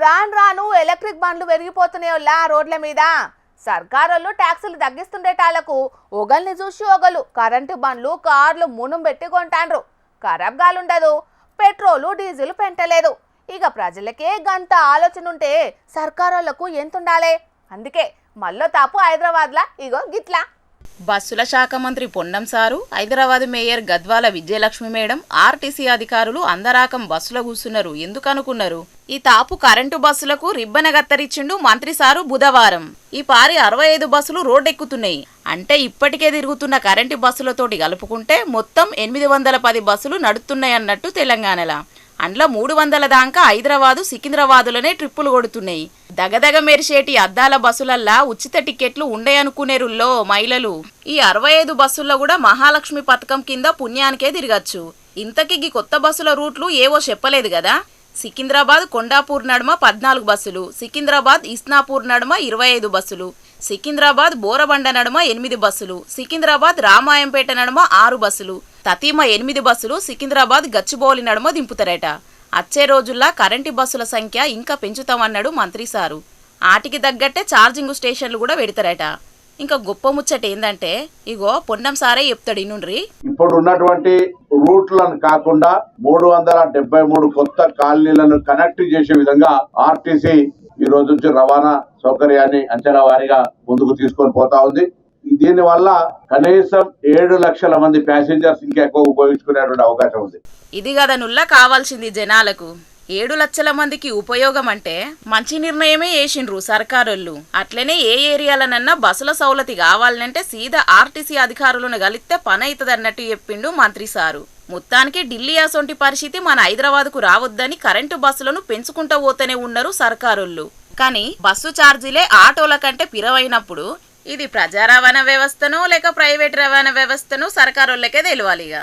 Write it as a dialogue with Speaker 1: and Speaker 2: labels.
Speaker 1: రాను రాను ఎలక్ట్రిక్ బండ్లు పెరిగిపోతున్నాయోలా రోడ్ల మీద. సర్కారోళ్ళు ట్యాక్సులు తగ్గిస్తుండేటాళ్లకు ఒగల్ని చూసి ఒగలు కరెంటు బండ్లు కార్లు మునం పెట్టి కొంటాండ్రు. ఖరాబ్ గాలుండదు, పెట్రోలు డీజిల్ పెంటలేదు. ఇక ప్రజలకే గంత ఆలోచన ఉంటే సర్కారోళ్లకు ఎంతుండాలే? అందుకే మల్లో తాపు హైదరాబాద్లా ఇగో గిట్లా.
Speaker 2: బస్సుల శాఖ మంత్రి Ponnam sir, Hyderabad mayor Gadwal Vijayalakshmi madam, RTC అధికారులు అందరాకం బస్సులో కూర్చున్నారు. ఎందుకనుకున్నారు? ఈ తాపు కరెంటు బస్సులకు రిబ్బన గత్తరిచ్చిండు మంత్రి సారు బుధవారం. ఈ పారి 65 బస్సులు రోడ్డెక్కుతున్నాయి. అంటే ఇప్పటికే తిరుగుతున్న కరెంటు బస్సులతోటి కలుపుకుంటే మొత్తం 810 బస్సులు నడుస్తున్నాయన్నట్టు తెలంగాణలో. అందులో 300 దాకా హైదరాబాదు సికింద్రాబాదులోనే ట్రిప్పులు కొడుతున్నాయి. దగదగ మెరిసేటి అద్దాల బస్సులల్లా ఉచిత టికెట్లు ఉండయనుకునేరుల్లో మహిళలు. ఈ 65 బస్సుల్లో కూడా మహాలక్ష్మి పథకం కింద పుణ్యానికే తిరగచ్చు. ఇంతకీ కొత్త బస్సుల రూట్లు ఏవో చెప్పలేదు కదా. సికింద్రాబాద్ కొండాపూర్ నడుమ 14 బస్సులు, సికింద్రాబాద్ ఇస్నాపూర్ నడుమ 25 బస్సులు, సికింద్రాబాద్ బోరబండ నడుమ 8 బస్సులు, సికింద్రాబాద్ రామాయంపేట నడుమ 6 బస్సులు, తతీమ 8 బస్సులు సికింద్రాబాద్ గచ్చిబౌలి నడుమ దింపుతారట. వచ్చే రోజుల్లో కరెంటు బస్సుల సంఖ్య ఇంకా పెంచుతామన్నాడు మంత్రి సారు. ఆటికి తగ్గట్టే ఛార్జింగ్ స్టేషన్లు కూడా పెడతారట. ఇంకా గొప్ప ముచ్చట ఏందంటే ఇగో పొన్నం సారే చెప్తాడు ఇనుండ్రి.
Speaker 3: ఇప్పుడు ఉన్నటువంటి రూట్లను కాకుండా 373 కొత్త కాలనీలను కనెక్ట్ చేసే విధంగా ఆర్టీసీ ఈ రోజు నుంచి రవాణా సౌకర్యాన్ని అంచనా వారీగా ముందుకు తీసుకొని పోతా ఉంది. దీని వల్ల కనీసం 7 లక్షల మంది ప్యాసింజర్స్ ఇంకా ఎక్కువ ఉపయోగించుకునేటువంటి అవకాశం ఉంది.
Speaker 2: ఇది కదా నుల్లా కావాల్సింది జనాలకు. 7 లక్షల మందికి ఉపయోగం అంటే మంచి నిర్ణయమే చేసిండ్రు సర్కారోళ్ళు. అట్లనే ఏ ఏరియాలనన్నా బస్సుల సౌలతి కావాలంటే సీదా ఆర్టీసీ అధికారులను కలిస్తే పని అవుతుంది అన్నట్టు చెప్పిండు మంత్రి సారు. మొత్తానికి ఢిల్లీ అసొంటి పరిస్థితి మన హైదరాబాద్కు రావద్దని కరెంటు బస్సులను పెంచుకుంటూ పోతూనే ఉన్నారు సర్కారోళ్ళు. కానీ బస్సు ఛార్జీలే ఆటోల కంటే పిరవైనప్పుడు ఇది ప్రజా రవాణా వ్యవస్థను లేక ప్రైవేట్ రవాణా వ్యవస్థను సర్కారోళ్ళకే తెలియాలిగా.